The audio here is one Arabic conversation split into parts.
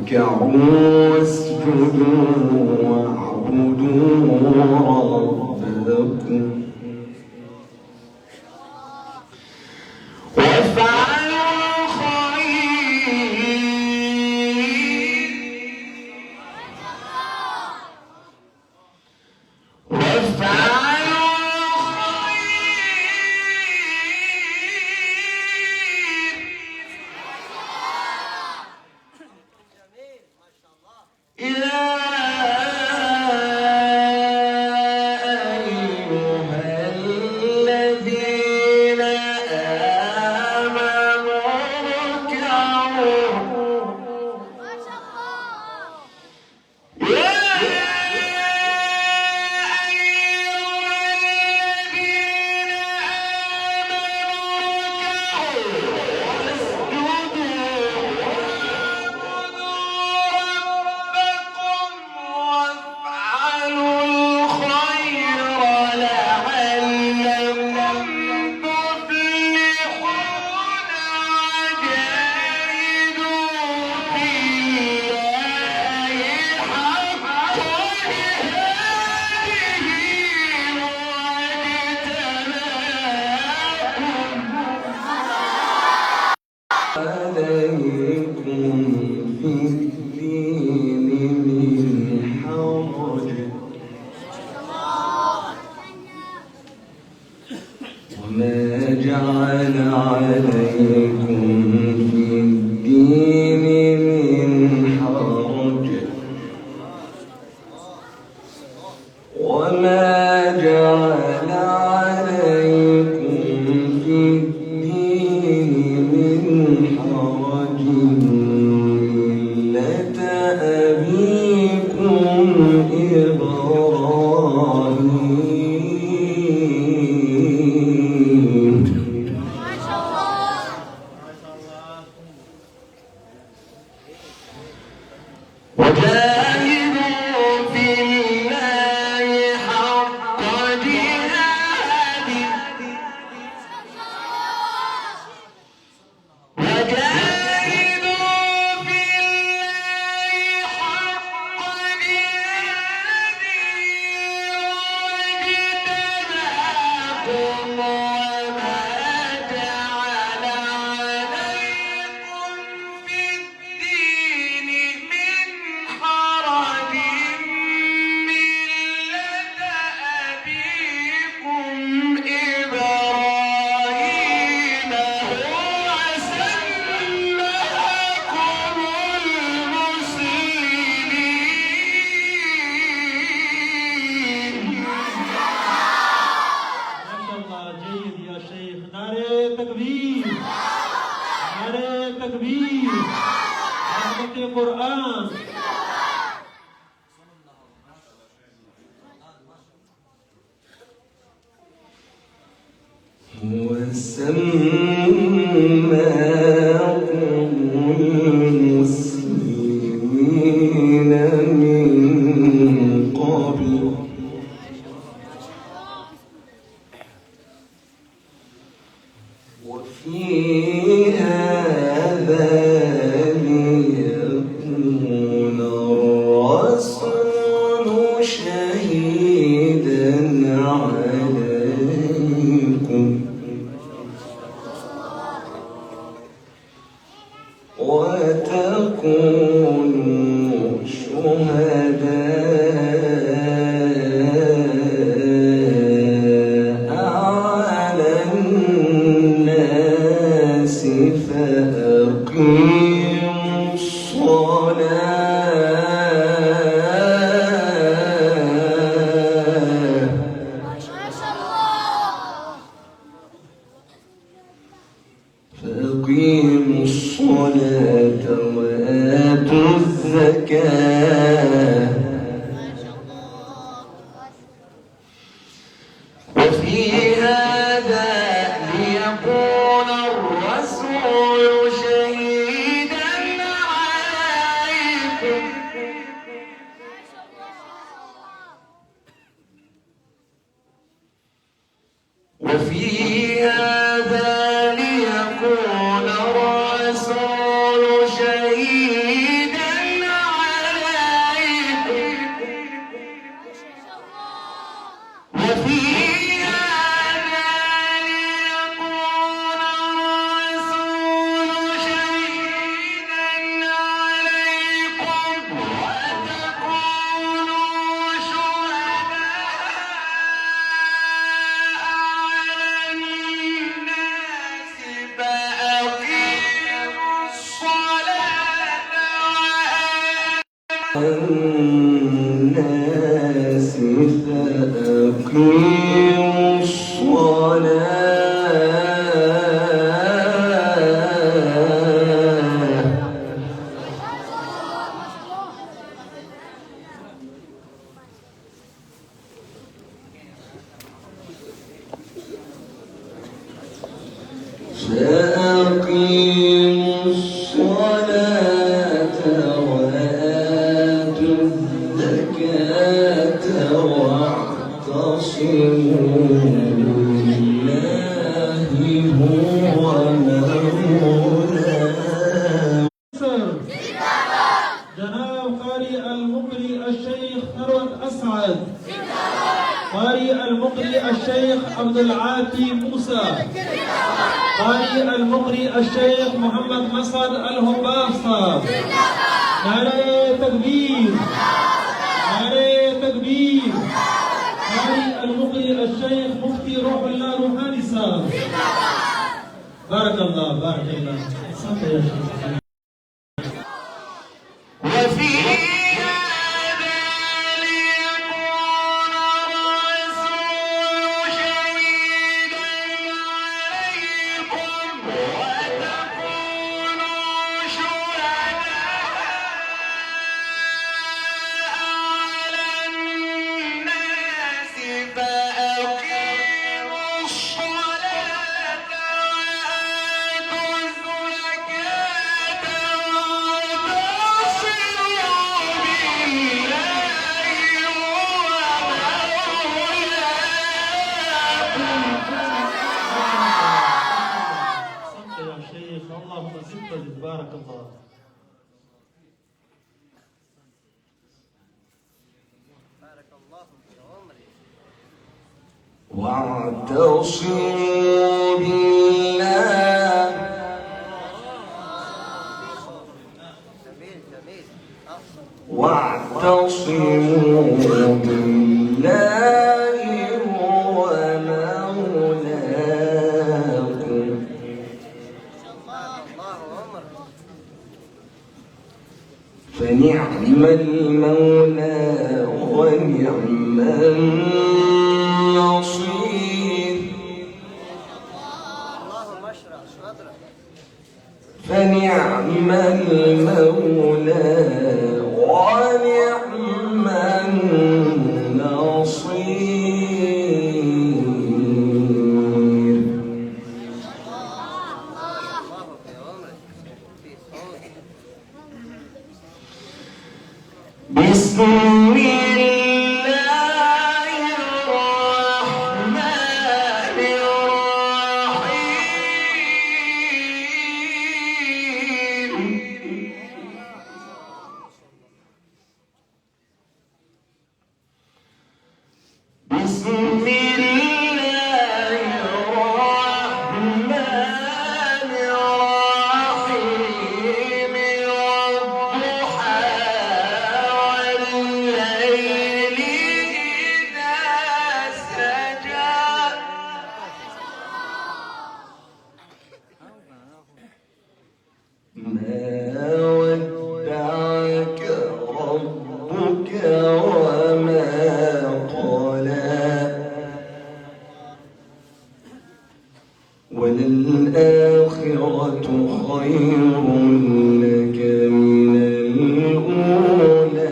اركعوا واسجدوا واعبدوا ربكم وافعلوا وفي هذا ليكون الرسول شهيدا عليكم وفي هذا ليكون الرسول شهيدا عليكم وتكونوا شهداء على الناس فأقيموا الصلاة الناس فأقيموا الصلاة وآتوا الزكاة واعتصموا بالله هو مولانا. جناب قارئ المقري الشيخ ثروت أسعد، قارئ المقري الشيخ عبد العاتي موسى، قارئ المقري الشيخ محمد مسعد الهباف صاحب. نعرے تکبیر، نعرے تکبیر. قارئ المقري الشيخ مفتي روح الله روحاني صاحب. بارك الله بارك الله. صدق يا شيخ. وفي هذا ليكون الرسول شهيدا عليكم وتكونوا شهداء على الناس فأقيموا الصلاة وآتوا الزكاة اللهم صل بارك الله. بارك الله في عمرك. واعتصموا بالله جميل جميل. واعتصموا بالله هو مولاكم الله عمرك. فنعم المولى ونعم النصير. اللهم اشرح صدرك. فنعم المولى ونعم النصير. الله في عمرك. في صوتك. بسم الله الرحمن الرحيم. بسم الله الرحمن الرحيم. والضحى والليل إذا سجى. ما ودعك ربك وما قلى. وللآخرة خير لك من الأولى.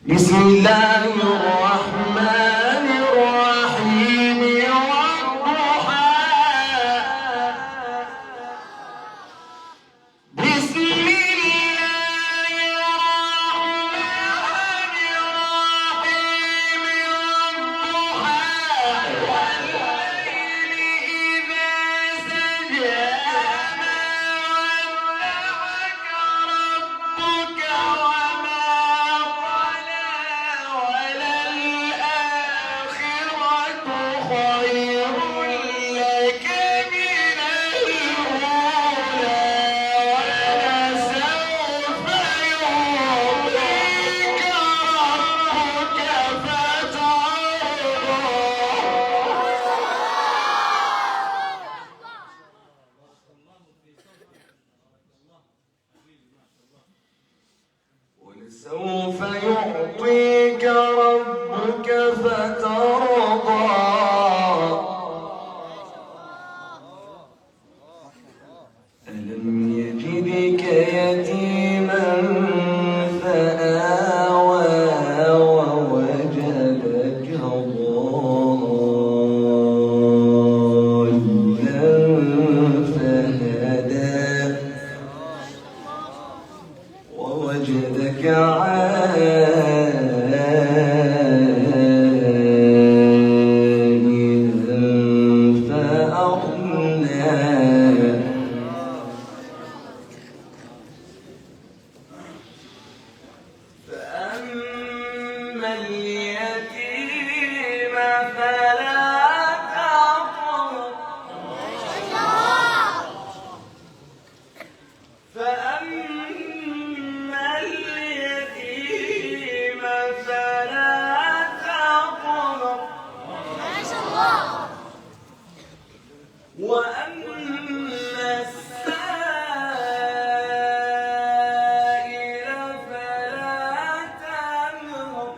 بسم الله الرحمن الرحيم. والضحى. بسم الله الرحمن الرحيم. سوف يعطيك ربك فترضى ألم يجدك يتيما فآوى ووجدك ضالا فهدى ووجدك عائلا فأغنى فأما اليتيم فلا تقهر فأما اليتيم فلا تقهر وأما السائل فلا تنهر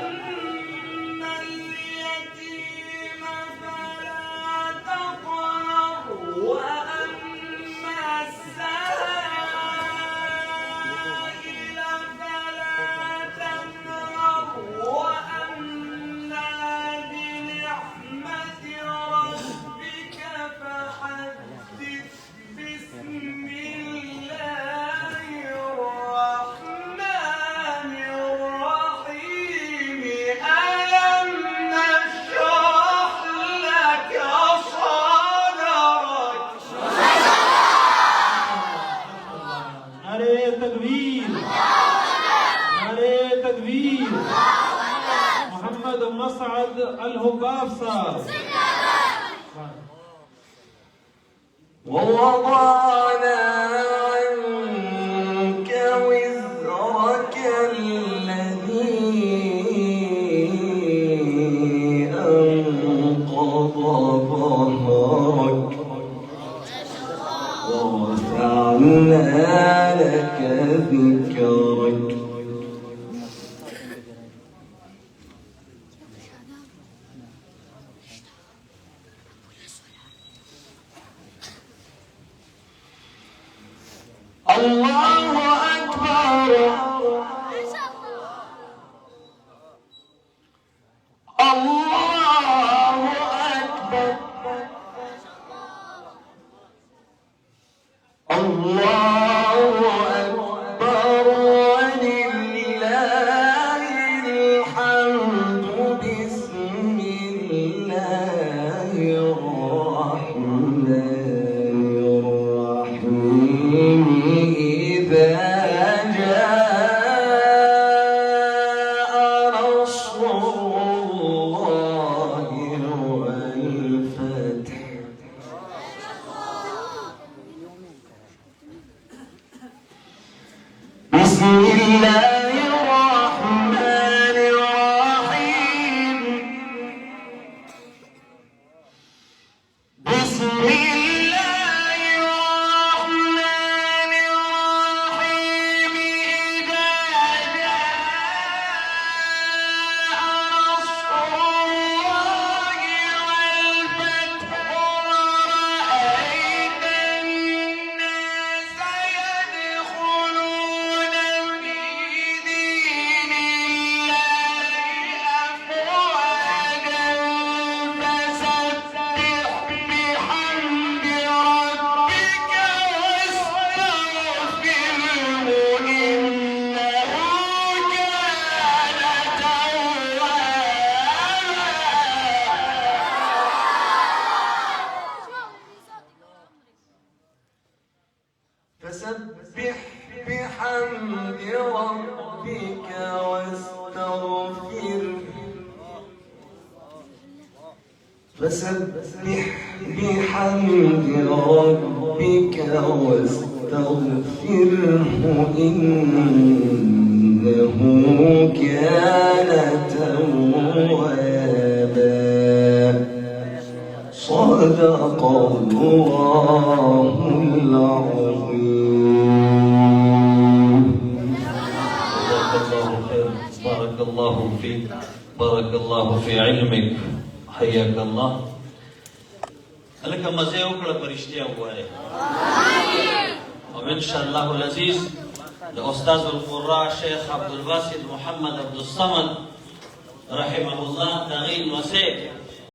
فأما اليتيم فلا تقهر وأما السائل فلا تنهر وأما بنعمة ربك فحدث بسم الله الرحمن الرحيم ألم نشرح لك صدرك नारे तकबीर नारे तकबीर मोहम्मद मसअद अल हुबाब साहब ووضعنا عنك وزرك الذي أنقض ظهرك ورفعنا لك ذكرك الله أكبر الله أكبر الله أكبر ولله الحمد بسم الله الرحمن الرحيم إذا جاء نصر الله والفتح بسم الله الرحمن الرحيم بسم الله الرحمن الرحيم إذا جاء نصر الله والفتح ورأيت الناس يدخلون في دين الله أفواجا فسبح بحمد ربك واستغفره إنه كان توابا فسبح بحمد ربك واستغفره فسبح بحمد ربك واستغفره إنه كان توابا صدق الله العظيم الله خير. بارك الله فيك، بارك الله في علمك، حياك الله. هلکه مزه وکړه په رښتیا ووایه. او ان شاء الله العزیز د استاذ القراء شیخ عبدالباسط محمد عبدالصمد رحمه الله تغیین وسیع